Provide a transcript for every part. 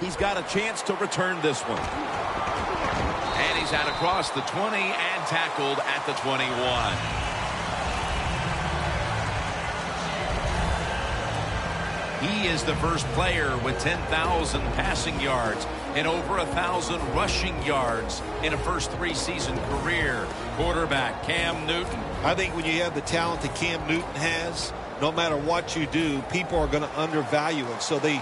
He's got a chance to return this one. And he's out across the 20 and tackled at the 21. He is the first player with 10,000 passing yards and over 1,000 rushing yards in a first three-season career. Quarterback Cam Newton. I think when you have the talent that Cam Newton has, no matter what you do, people are going to undervalue it. So they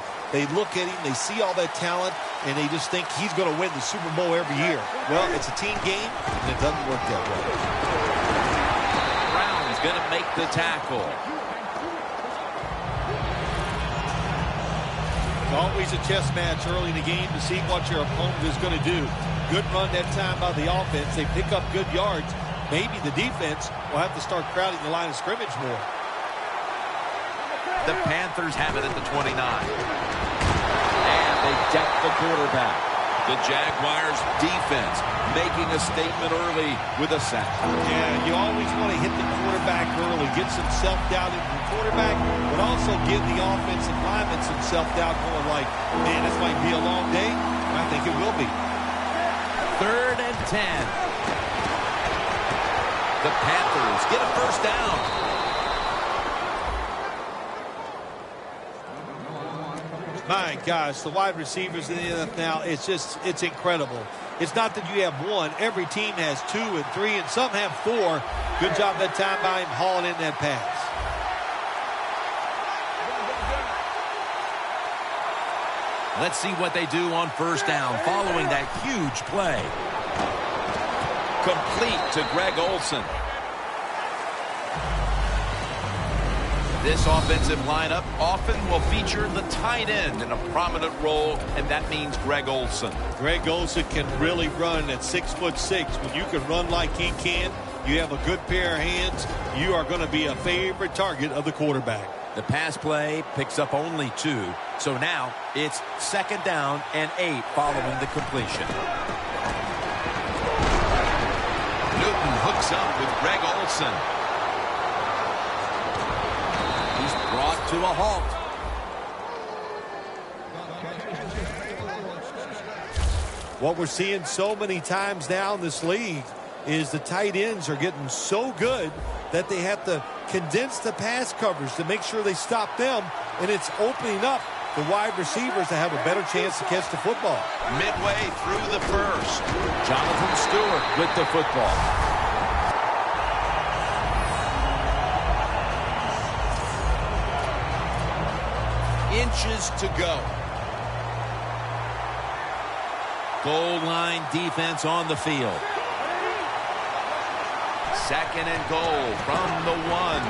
look at him, they see all that talent, and they just think he's going to win the Super Bowl every year. Well, it's a team game, and it doesn't work that way. Brown's going to make the tackle. It's always a chess match early in the game to see what your opponent is going to do. Good run that time by the offense. They pick up good yards. Maybe the defense will have to start crowding the line of scrimmage more. The Panthers have it at the 29. And they deck the quarterback. The Jaguars defense making a statement early with a sack. Yeah, you always want to hit the quarterback early, get some self-doubt into the quarterback, but also give the offensive lineman some self-doubt going like, man, this might be a long day. I think it will be. 3rd and 10. The Panthers get a first down. My gosh, the wide receivers in the NFL now, it's incredible. It's not that you have one. Every team has 2 and 3, and some have 4. Good job that time by him hauling in that pass. Let's see what they do on first down following that huge play. Complete to Greg Olsen. This offensive lineup often will feature the tight end in a prominent role, and that means Greg Olsen. Greg Olsen can really run at 6'6". When you can run like he can, you have a good pair of hands, you are going to be a favorite target of the quarterback. The pass play picks up only 2, so now it's 2nd down and 8 following the completion. Newton hooks up with Greg Olsen. Brought to a halt. What we're seeing so many times now in this league is the tight ends are getting so good that they have to condense the pass coverage to make sure they stop them, and it's opening up the wide receivers to have a better chance to catch the football. Midway through the first, Jonathan Stewart with the football. Inches to go. Goal line defense on the field. 2nd and goal from the 1.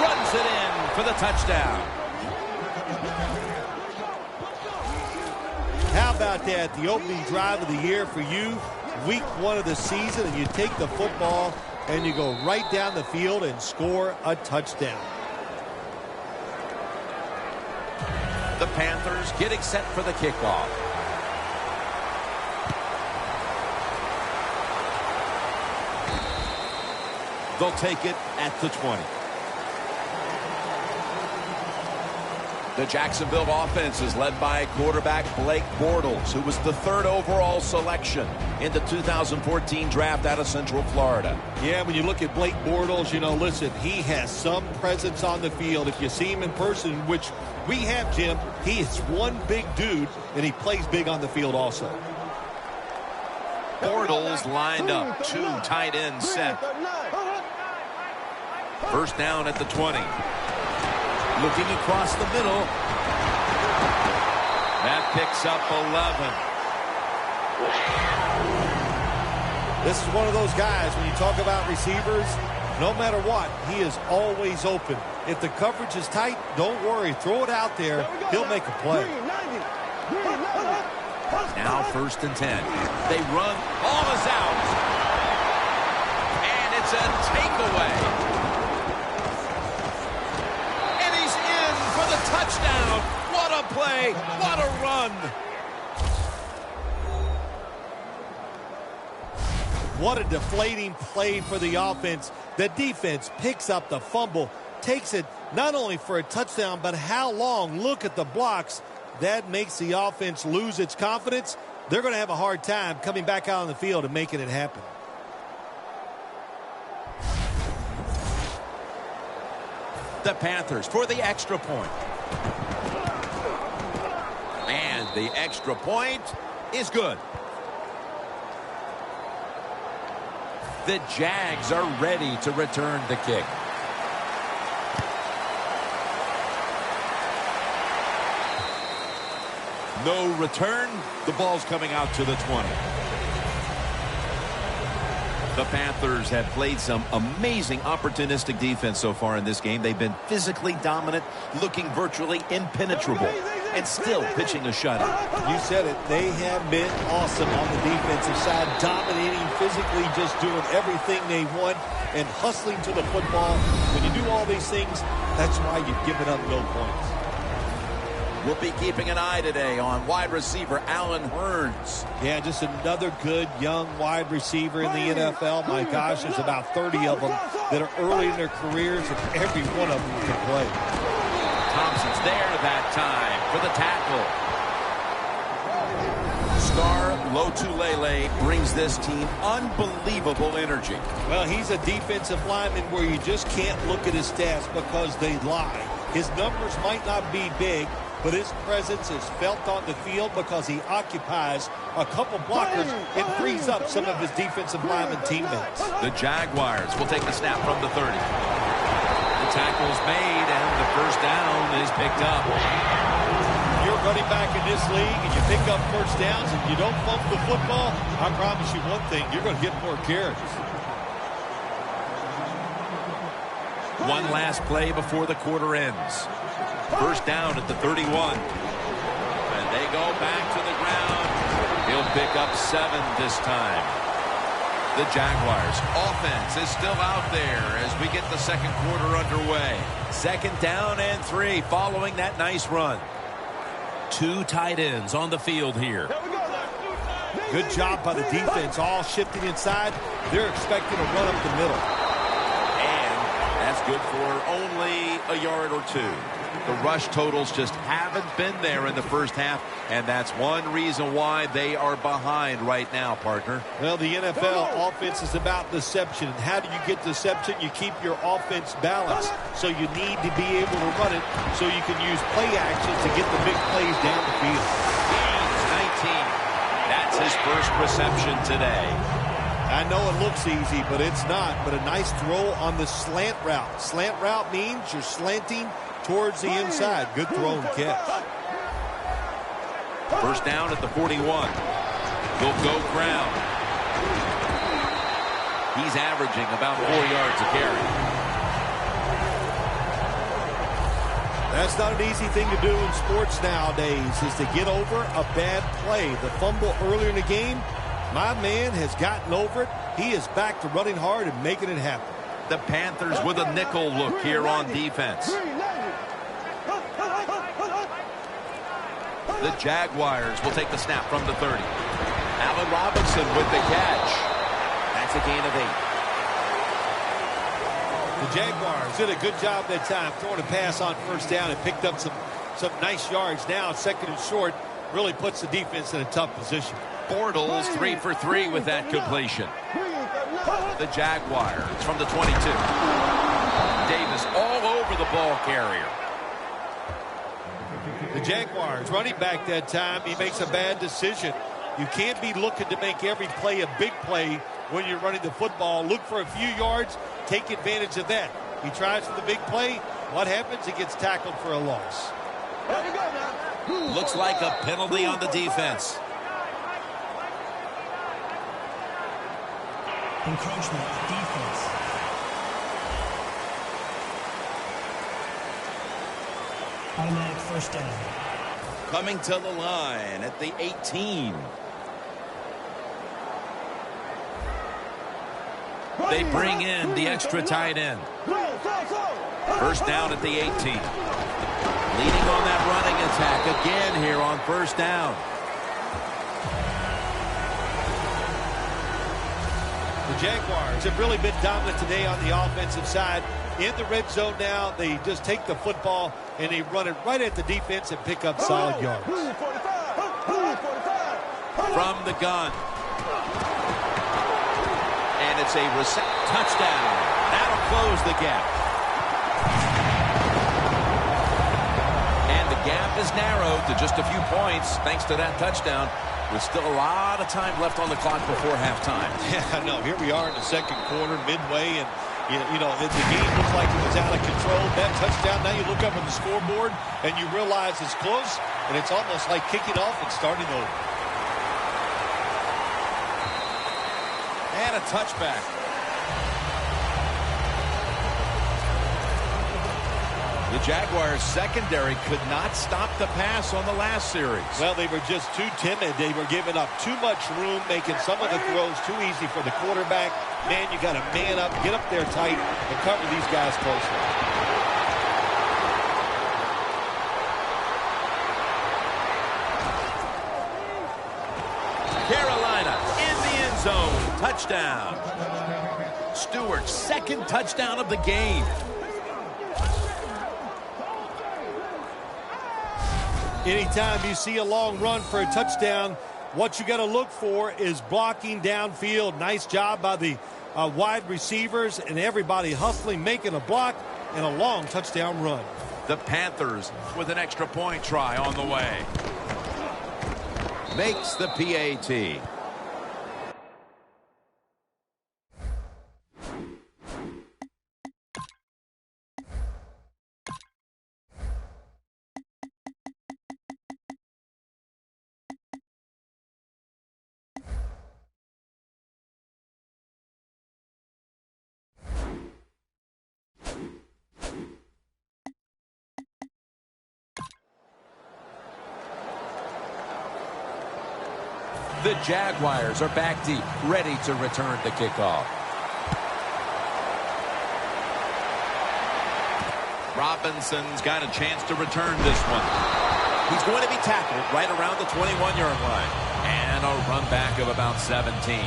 Runs it in for the touchdown. How about that? The opening drive of the year for you, week 1 of the season, and you take the football and you go right down the field and score a touchdown. The Panthers getting set for the kickoff. They'll take it at the 20. The Jacksonville offense is led by quarterback Blake Bortles, who was the 3rd overall selection in the 2014 draft out of Central Florida. Yeah, when you look at Blake Bortles, you know, listen, he has some presence on the field. If you see him in person, which we have, Jim, he is one big dude, and he plays big on the field also. Bortles lined up, 2 tight ends set. First down at the 20. Looking across the middle. That picks up 11. This is one of those guys, when you talk about receivers, no matter what, he is always open. If the coverage is tight, don't worry. Throw it out there. He'll make a play. Now 1st and 10. They run. Ball is out. And it's a takeaway. Touchdown. What a play. What a run. What a deflating play for the offense. The defense picks up the fumble, takes it not only for a touchdown, but how long? Look at the blocks. that makes the offense lose its confidence. They're going to have a hard time coming back out on the field and making it happen. The Panthers for the extra point. And the extra point is good. The Jags are ready to return the kick. No return. The ball's coming out to the 20. The Panthers have played some amazing opportunistic defense so far in this game. They've been physically dominant, looking virtually impenetrable, and still pitching a shutout. You said it. They have been awesome on the defensive side, dominating physically, just doing everything they want and hustling to the football. When you do all these things, that's why you've given up no points. We'll be keeping an eye today on wide receiver Allen Hurns. Yeah, just another good young wide receiver in the NFL. My gosh, there's about 30 of them that are early in their careers, and every one of them can play. Thompson's there that time for the tackle. Star Lotulelei brings this team unbelievable energy. Well, he's a defensive lineman where you just can't look at his stats because they lie. His numbers might not be big, but his presence is felt on the field because he occupies a couple blockers and frees up some of his defensive lineman teammates. The Jaguars will take the snap from the 30. The tackle's made, and the first down is picked up. You're running back in this league, and you pick up first downs, and you don't bump the football, I promise you one thing, you're going to get more carries. One last play before the quarter ends. First down at the 31. And they go back to the ground. He'll pick up 7 this time. The Jaguars' offense is still out there as we get the second quarter underway. Second down and 3 following that nice run. 2 tight ends on the field here. Good job by the defense, all shifting inside. They're expecting to run up the middle. And that's good for only a yard or 2. The rush totals just haven't been there in the first half, and that's one reason why they are behind right now, partner. Well, the NFL offense is about deception. And how do you get deception? You keep your offense balanced. So you need to be able to run it so you can use play actions to get the big plays down the field. Gains 19. That's his first reception today. I know it looks easy, but it's not. But a nice throw on the slant route. Slant route means you're slanting towards the inside. Good throw and catch. First down at the 41. He'll go ground. He's averaging about 4 yards a carry. That's not an easy thing to do in sports nowadays, is to get over a bad play. The fumble earlier in the game, my man has gotten over it. He is back to running hard and making it happen. The Panthers with a nickel look here on defense. The Jaguars will take the snap from the 30. Allen Robinson with the catch. That's a gain of 8. The Jaguars did a good job that time throwing a pass on first down and picked up some nice yards. Now second and short really puts the defense in a tough position. Bortles 3 for 3 with that completion. The Jaguars from the 22. Davis all over the ball carrier. The Jaguars running back that time, he makes a bad decision. You can't be looking to make every play a big play when you're running the football. Look for a few yards, take advantage of that. He tries for the big play. What happens? He gets tackled for a loss. Looks like a penalty on the defense. Encroachment, defense. Automatic first down. Coming to the line at the 18. They bring in the extra tight end. First down at the 18. Leading on that running attack again here on first down. The Jaguars have really been dominant today on the offensive side. In the red zone now, they just take the football and they run it right at the defense and pick up solid yards. From the gun. And it's a touchdown. That'll close the gap. And the gap is narrowed to just a few points thanks to that touchdown, with still a lot of time left on the clock before halftime. Yeah, I know. Here we are in the second quarter, midway, and you know, the game looks like it was out of control. That touchdown, now you look up at the scoreboard and you realize it's close, and it's almost like kicking off and starting over. And a touchback. The Jaguars secondary could not stop the pass on the last series. Well, they were just too timid. They were giving up too much room, making some of the throws too easy for the quarterback. Man, you got to man up, get up there tight, and cover these guys closely. Carolina in the end zone. Touchdown. Stewart's second touchdown of the game. Anytime you see a long run for a touchdown, what you got to look for is blocking downfield. Nice job by the wide receivers and everybody hustling, making a block, and a long touchdown run. The Panthers with an extra point try on the way. Makes the PAT. The Jaguars are back deep, ready to return the kickoff. Robinson's got a chance to return this one. He's going to be tackled right around the 21-yard line. And a run back of about 17.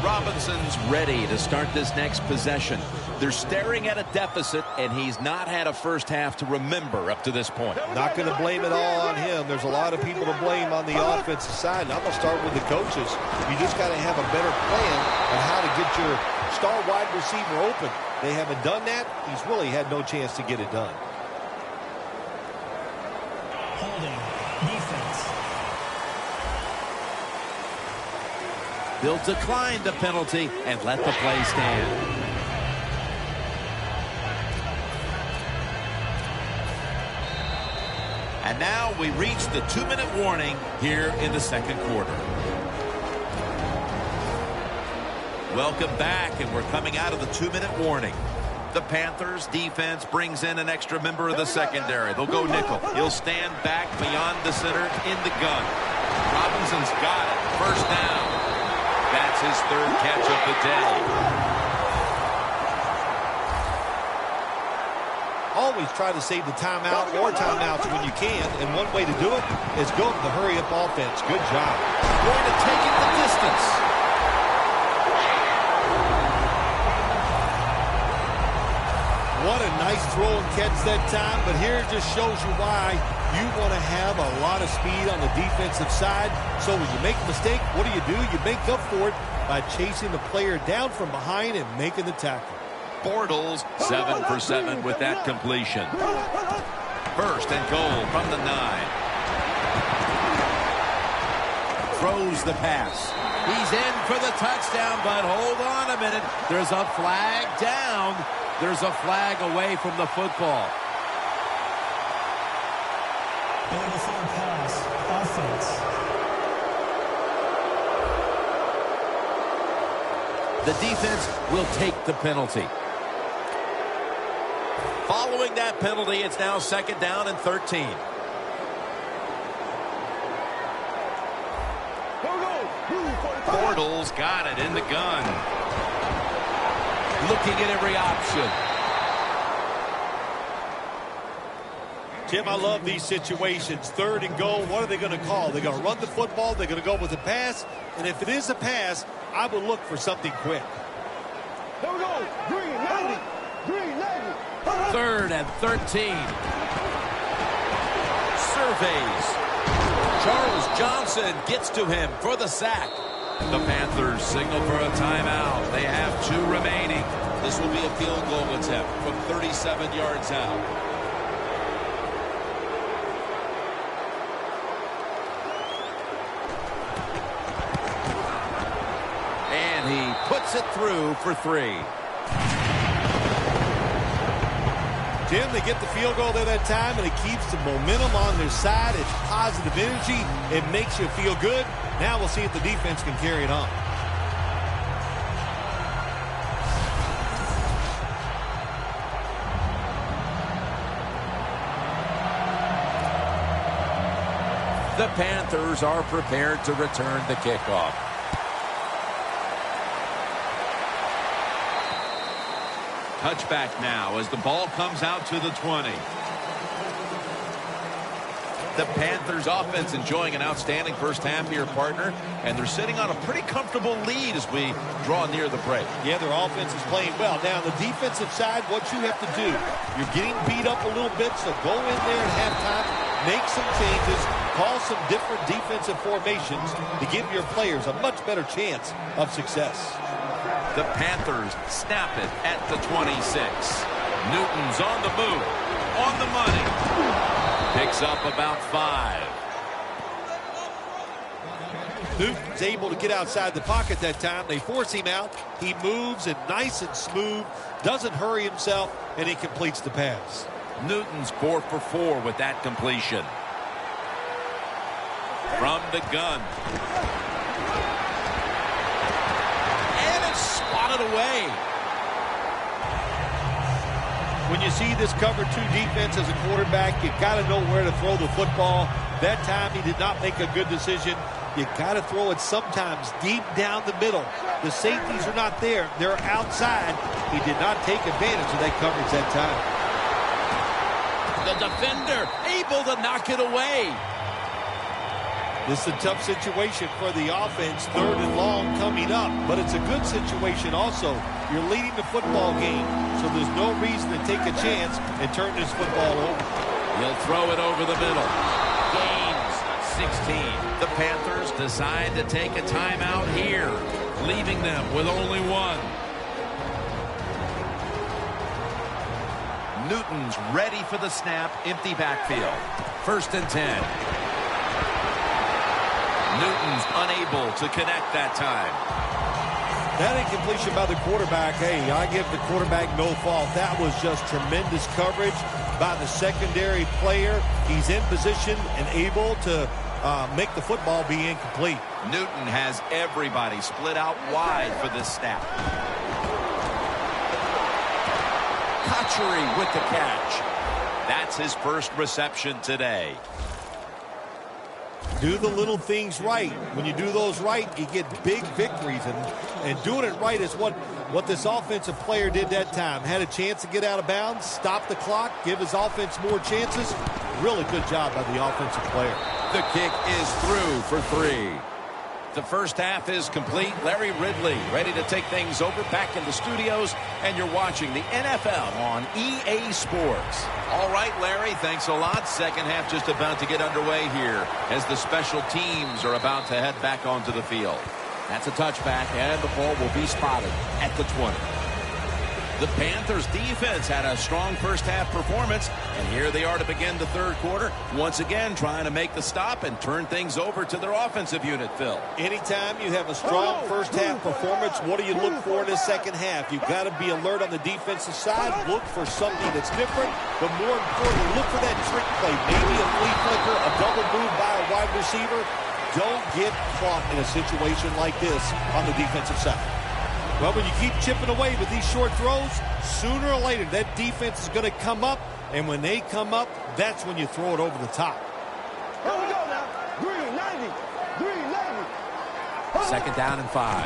Robinson's ready to start this next possession. They're staring at a deficit, and he's not had a first half to remember up to this point. Not going to blame it all on him. There's a lot of people to blame on the offensive side, and I'm going to start with the coaches. You just got to have a better plan on how to get your star wide receiver open. They haven't done that. He's really had no chance to get it done. Holding. Defense. They'll decline the penalty and let the play stand. And now we reach the 2-minute warning here in the second quarter. Welcome back, and we're coming out of the 2-minute warning. The Panthers defense brings in an extra member of the secondary. They'll go nickel. He'll stand back beyond the center in the gun. Robinson's got it. First down. That's his third catch of the day. Always try to save the timeout or timeouts when you can, and one way to do it is go to the hurry-up offense. Good job. Going to take it the distance. What a nice throw and catch that time, but here it just shows you why you want to have a lot of speed on the defensive side. So when you make a mistake, what do? You make up for it by chasing the player down from behind and making the tackle. Bortles 7 for 7 with that completion. First and goal from the 9. Throws the pass. He's in for the touchdown, but hold on a minute. There's a flag down. There's a flag away from the football. Beautiful pass. Offense. The defense will take the penalty. Following that penalty, it's now second down and 13. Bortles got it in the gun. Looking at every option. Tim, I love these situations. Third and goal, what are they going to call? They're going to run the football, they're going to go with a pass, and if it is a pass, I would look for something quick. Here we go. Green, 90. Green, 90. 3rd and 13. Surveys. Charles Johnson gets to him for the sack. The Panthers signal for a timeout. They have 2 remaining. This will be a field goal attempt from 37 yards out. And he puts it through for 3. Jim, they get the field goal there that time, and it keeps the momentum on their side. It's positive energy. It makes you feel good. Now we'll see if the defense can carry it on. The Panthers are prepared to return the kickoff. Touchback now as the ball comes out to the 20. The Panthers offense enjoying an outstanding first half here, partner, and they're sitting on a pretty comfortable lead as we draw near the break. Yeah, their offense is playing well. Now, on the defensive side, what you have to do, you're getting beat up a little bit, so go in there at halftime, make some changes, call some different defensive formations to give your players a much better chance of success. The Panthers snap it at the 26. Newton's on the move, on the money. Picks up about 5. Newton's able to get outside the pocket that time. They force him out. He moves and nice and smooth, doesn't hurry himself, and he completes the pass. Newton's 4 for 4 with that completion. From the gun. And it's swatted away. When you see this cover 2 defense as a quarterback, you got to know where to throw the football. That time he did not make a good decision. You got to throw it sometimes deep down the middle. The safeties are not there. They're outside. He did not take advantage of that coverage that time. The defender able to knock it away. This is a tough situation for the offense. 3rd and long coming up, but it's a good situation also. You're leading the football game, so there's no reason to take a chance and turn this football over. He'll throw it over the middle. Gains 16. The Panthers decide to take a timeout here, leaving them with only 1. Newton's ready for the snap. Empty backfield. 1st and 10. Newton's unable to connect that time. That incompletion by the quarterback, hey, I give the quarterback no fault. That was just tremendous coverage by the secondary player. He's in position and able to make the football be incomplete. Newton has everybody split out wide for this snap. Cotchery with the catch. That's his first reception today. Do the little things right. When you do those right, you get big victories. And doing it right is what this offensive player did that time. Had a chance to get out of bounds, stop the clock, give his offense more chances. Really good job by the offensive player. The kick is through for 3. The first half is complete. Larry Ridley ready to take things over back in the studios, and you're watching the NFL on EA Sports. All right, Larry, thanks a lot. Second half just about to get underway here as the special teams are about to head back onto the field. That's a touchback, and the ball will be spotted at the 20. The Panthers defense had a strong first half performance, and here they are to begin the 3rd quarter, once again trying to make the stop and turn things over to their offensive unit, Phil. Anytime you have a strong first half performance, what do you look for in the second half? You've got to be alert on the defensive side, look for something that's different, but more importantly, look for that trick play, maybe a flea flicker, a double move by a wide receiver. Don't get caught in a situation like this on the defensive side. Well, when you keep chipping away with these short throws, sooner or later that defense is going to come up, and when they come up, that's when you throw it over the top. Here we go now. Green, 90. Green, 90. 2nd down and 5.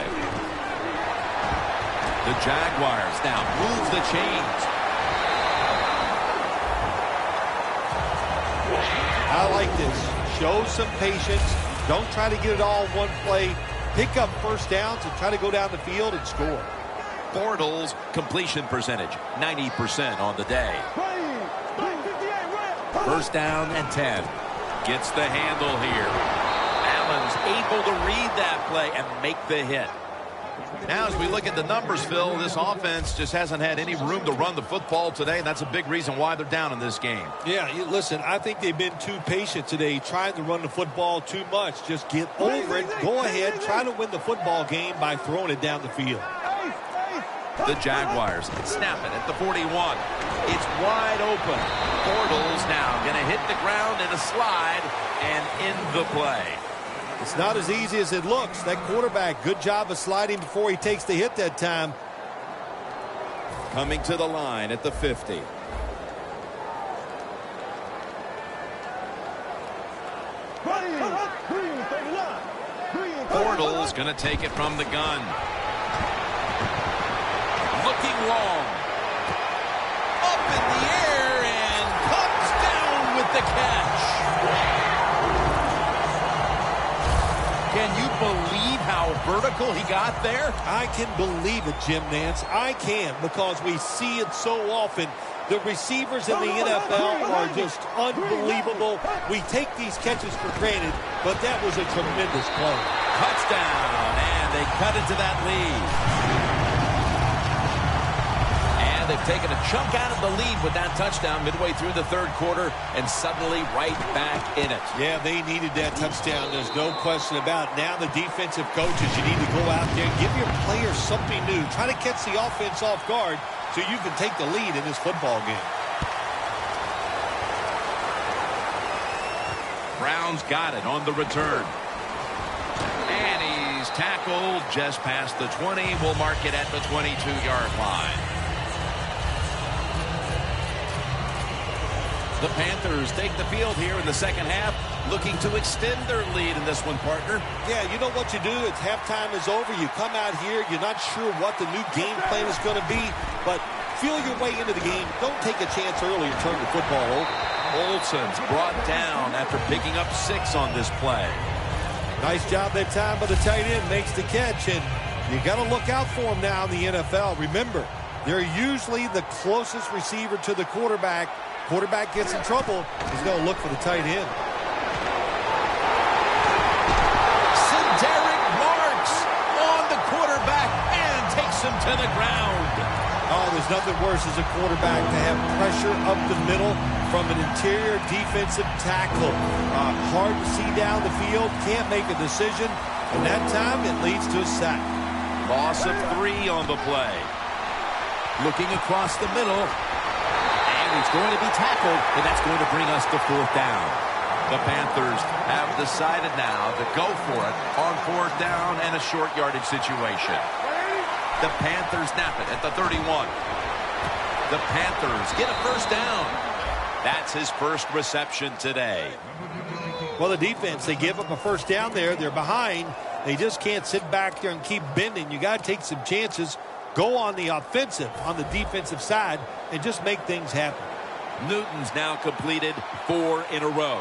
The Jaguars now move the chains. I like this. Show some patience. Don't try to get it all in one play. Pick up first downs and try to go down the field and score. Bortles, completion percentage, 90% on the day. First down and 10. Gets the handle here. Allen's able to read that play and make the hit. Now, as we look at the numbers, Phil, this offense just hasn't had any room to run the football today, and that's a big reason why they're down in this game. Yeah, listen, I think they've been too patient today, trying to run the football too much. Just get over it, go ahead, try to win the football game by throwing it down the field. The Jaguars snap it at the 41. It's wide open. Bortles now going to hit the ground in a slide and end the play. It's not as easy as it looks. That quarterback, good job of sliding before he takes the hit that time. Coming to the line at the 50. Bortles going to take it from the gun. Looking long. Up in the air and comes down with the catch. Can you believe how vertical he got there? I can believe it, Jim Nance. I can, because we see it so often. The receivers in the NFL are just unbelievable. We take these catches for granted, but that was a tremendous play. Touchdown, and they cut into that lead. And they've taken a chunk out of the lead with that touchdown midway through the third quarter and suddenly right back in it. Yeah, they needed that touchdown. There's no question about it. Now the defensive coaches, you need to go out there and give your players something new. Try to catch the offense off guard so you can take the lead in this football game. Browns got it on the return. And he's tackled just past the 20. We'll mark it at the 22-yard line. The Panthers take the field here in the second half, looking to extend their lead in this one, partner. Yeah, you know what you do? It's halftime is over. You come out here. You're not sure what the new game plan is going to be, but feel your way into the game. Don't take a chance early and turn the football over. Olsen's brought down after picking up 6 on this play. Nice job that time, but the tight end makes the catch, and you got to look out for him now in the NFL. Remember, they're usually the closest receiver to the quarterback. Quarterback gets in trouble, he's going to look for the tight end. Derek marks on the quarterback and takes him to the ground. Oh, there's nothing worse as a quarterback to have pressure up the middle from an interior defensive tackle. Hard to see down the field, can't make a decision, and that time it leads to a sack. Loss of 3 on the play. Looking across the middle. He's going to be tackled, and that's going to bring us to 4th down. The Panthers have decided now to go for it on 4th down and a short yardage situation. The Panthers snap it at the 31. The Panthers get a first down. That's his first reception today. Well, the defense, they give up a first down there. They're behind. They just can't sit back there and keep bending. You got to take some chances. Go on the offensive, on the defensive side, and just make things happen. Newton's now completed 4 in a row.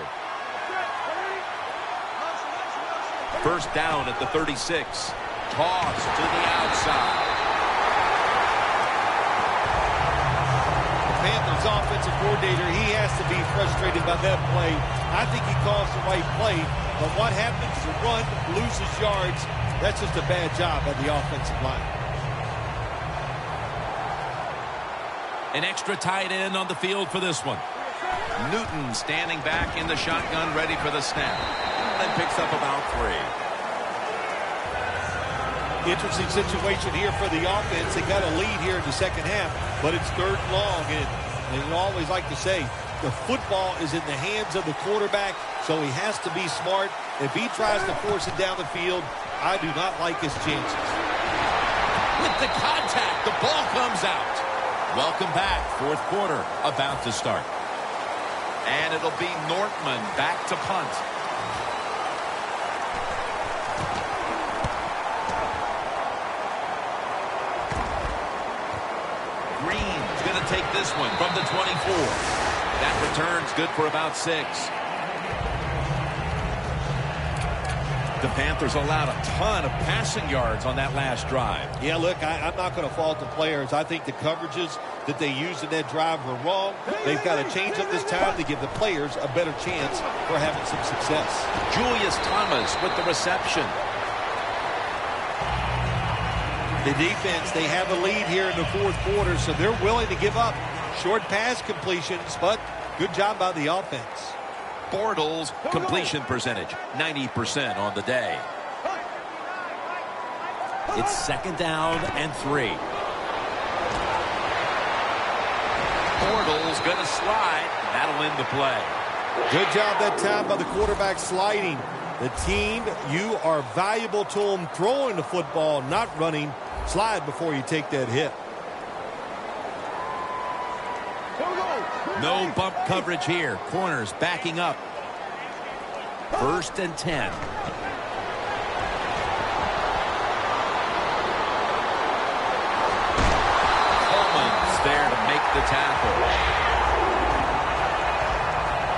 First down at the 36. Toss to the outside. The Panthers offensive coordinator, he has to be frustrated by that play. I think he calls the right play, but what happens? The run loses yards. That's just a bad job by the offensive line. An extra tight end on the field for this one. Newton standing back in the shotgun, ready for the snap. And picks up about 3. Interesting situation here for the offense. They got a lead here in the second half, but it's 3rd and long. And you always like to say, the football is in the hands of the quarterback, so he has to be smart. If he tries to force it down the field, I do not like his chances. With the contact, the ball comes out. Welcome back. 4th quarter about to start. And it'll be Nortman back to punt. Green's going to take this one from the 24. That return's good for about 6. The Panthers allowed a ton of passing yards on that last drive. Yeah, look, I'm not going to fault the players. I think the coverages that they used in that drive were wrong. They've got to change up this time to give the players a better chance for having some success. Julius Thomas with the reception. The defense, they have a lead here in the fourth quarter, so they're willing to give up short pass completions, but good job by the offense. Bortles completion percentage, 90% on the day. It's second down and 3. Bortles going to slide. That'll end the play. Good job that time by the quarterback sliding. The team, you are valuable to them throwing the football, not running. Slide before you take that hit. No bump coverage here. Corners backing up. First and 10. Coleman's there to make the tackle.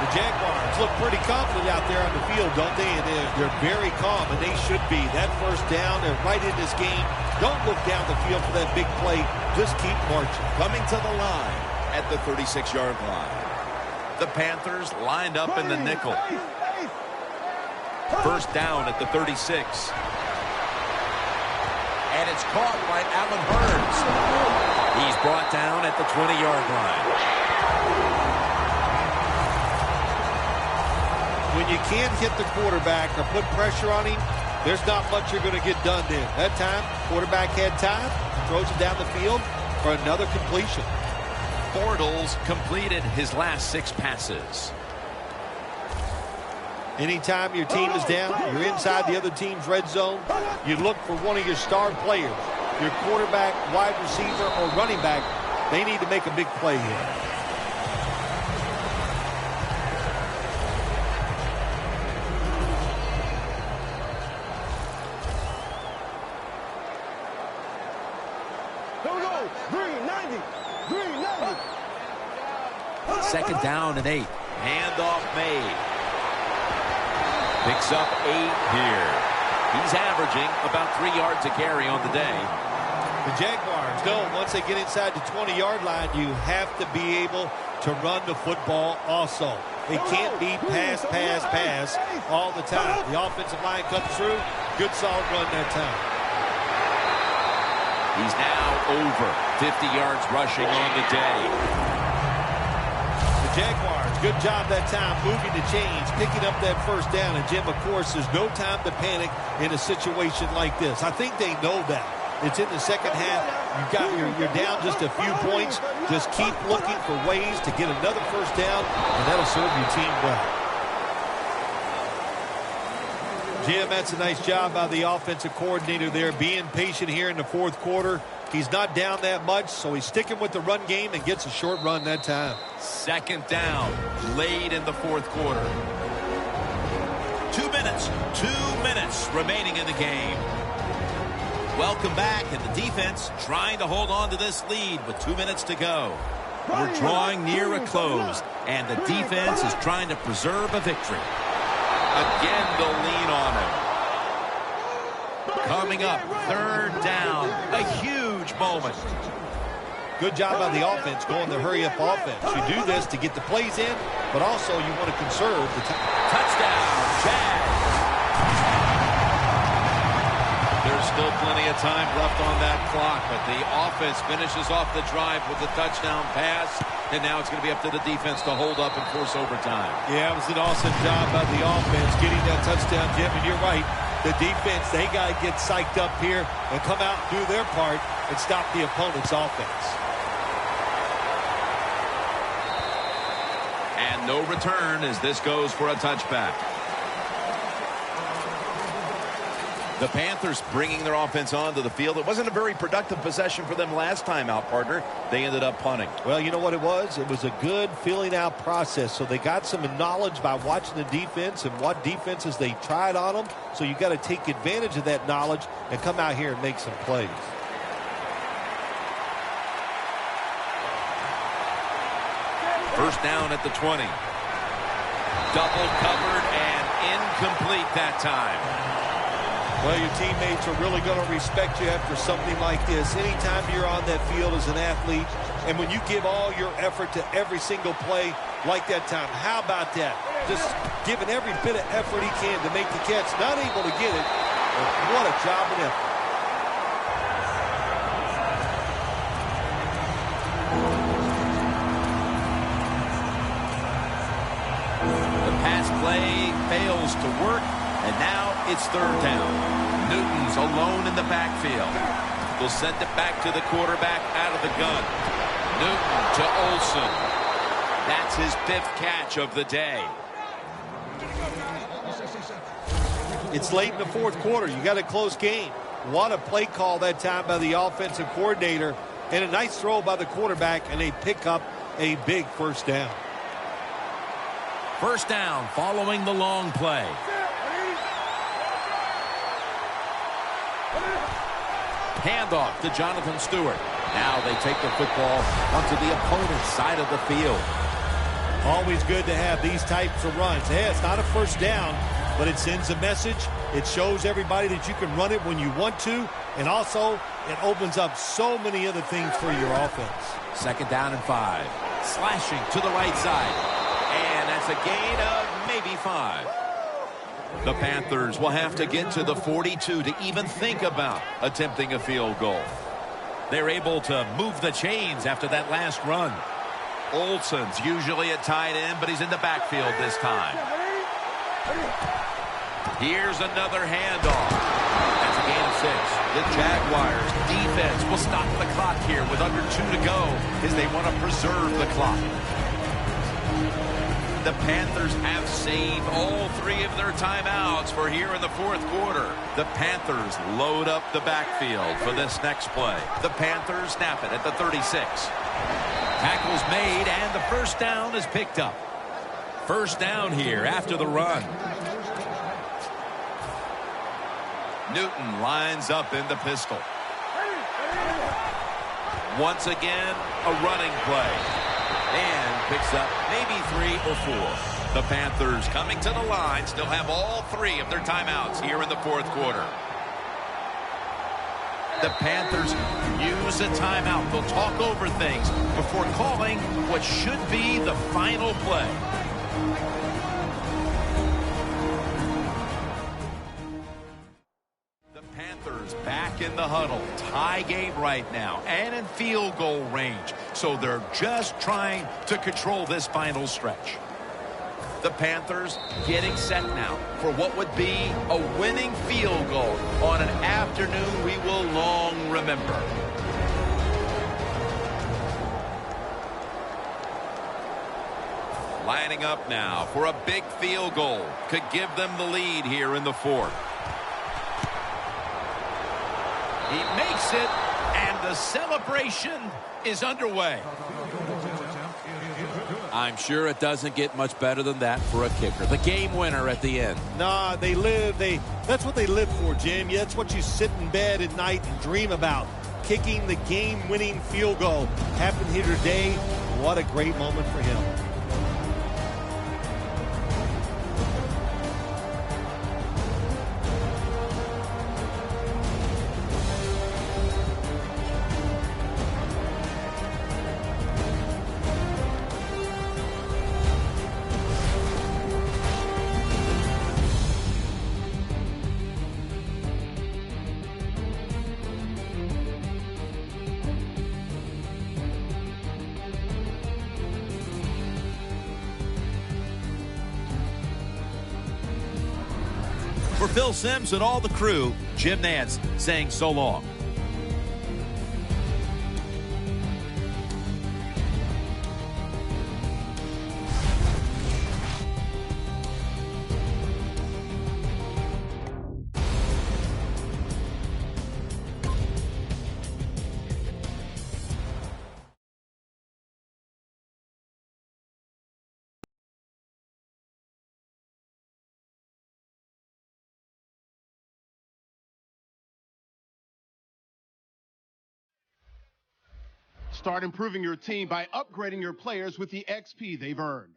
The Jaguars look pretty confident out there on the field, don't they? And they're very calm, and they should be. That first down, they're right in this game. Don't look down the field for that big play. Just keep marching. Coming to the line at the 36-yard line. The Panthers lined up in the nickel. First down at the 36. And it's caught by Allen Hurns. He's brought down at the 20-yard line. When you can't hit the quarterback or put pressure on him, there's not much you're going to get done then. That time, quarterback had time, throws it down the field for another completion. Bortles completed his last 6 passes. Anytime your team is down, you're inside the other team's red zone, you look for one of your star players, your quarterback, wide receiver, or running back. They need to make a big play here. Second down and 8. Handoff made. Picks up 8 here. He's averaging about 3 yards a carry on the day. The Jaguars know once they get inside the 20-yard line, you have to be able to run the football also. It can't be pass, pass, pass all the time. The offensive line comes through. Good solid run that time. He's now over 50 yards rushing on the day. Jaguars, good job that time moving the chains, picking up that first down. And, Jim, of course, there's no time to panic in a situation like this. I think they know that. It's in the second half. You're down just a few points. Just keep looking for ways to get another first down, and that'll serve your team well. Jim, that's a nice job by the offensive coordinator there, being patient here in the fourth quarter. He's not down that much, so he's sticking with the run game and gets a short run that time. Second down, late in the fourth quarter. 2 minutes remaining in the game. Welcome back, and the defense trying to hold on to this lead with 2 minutes to go. We're drawing near a close, and the defense is trying to preserve a victory. Again, they'll lean on him. Coming up, third down, a huge moment. Good job by the offense going the hurry-up offense. You do this to get the plays in, but also you want to conserve the time. Touchdown, Jags. There's still plenty of time left on that clock, but the offense finishes off the drive with a touchdown pass, and now it's going to be up to the defense to hold up and force overtime. Yeah, it was an awesome job by the offense getting that touchdown, Jim, and you're right. The defense, they got to get psyched up here and come out and do their part and stop the opponent's offense. And no return as this goes for a touchback. The Panthers bringing their offense onto the field. It wasn't a very productive possession for them last time out, partner. They ended up punting. Well, you know what it was? It was a good filling out process. So they got some knowledge by watching the defense and what defenses they tried on them. So you got to take advantage of that knowledge and come out here and make some plays. First down at the 20. Double covered and incomplete that time. Well, your teammates are really going to respect you after something like this. Anytime you're on that field as an athlete, and when you give all your effort to every single play like that time, how about that? Just giving every bit of effort he can to make the catch. Not able to get it, but what a job and effort. The pass play fails to work, and now it's third down. Newton's alone in the backfield. They'll send it back to the quarterback out of the gun. Newton to Olsen. That's his 5th catch of the day. It's late in the 4th quarter. You got a close game. What a play call that time by the offensive coordinator, and a nice throw by the quarterback, and they pick up a big first down. First down following the long play. Handoff to Jonathan Stewart. Now they take the football onto the opponent's side of the field. Always good to have these types of runs. Hey, it's not a first down, but it sends a message. It shows everybody that you can run it when you want to, and also it opens up so many other things for your offense. Second down and 5. Slashing to the right side. And that's a gain of maybe 5. The Panthers will have to get to the 42 to even think about attempting a field goal. They're able to move the chains after that last run. Olsen's usually a tight end, but he's in the backfield this time. Here's another handoff. That's a gain of 6. The Jaguars defense will stop the clock here with under 2 to go as they want to preserve the clock. The Panthers have saved all 3 of their timeouts for here in the 4th quarter. The Panthers load up the backfield for this next play. The Panthers snap it at the 36. Tackle's made, and the first down is picked up. First down here after the run. Newton lines up in the pistol. Once again, a running play. And picks up maybe 3 or 4. The Panthers coming to the line still have all 3 of their timeouts here in the 4th quarter. The Panthers use a timeout. They'll talk over things before calling what should be the final play. The Panthers back in the huddle. Tie game right now and in field goal range. So they're just trying to control this final stretch. The Panthers getting set now for what would be a winning field goal on an afternoon we will long remember. Lining up now for a big field goal. Could give them the lead here in the 4th. He makes it, and the celebration is underway. I'm sure it doesn't get much better than that for a kicker. The game winner at the end. Nah, that's what they live for, Jim. Yeah, that's what you sit in bed at night and dream about. Kicking the game-winning field goal. Happened here today. What a great moment for him. For Phil Simms and all the crew, Jim Nantz saying so long. Start improving your team by upgrading your players with the XP they've earned.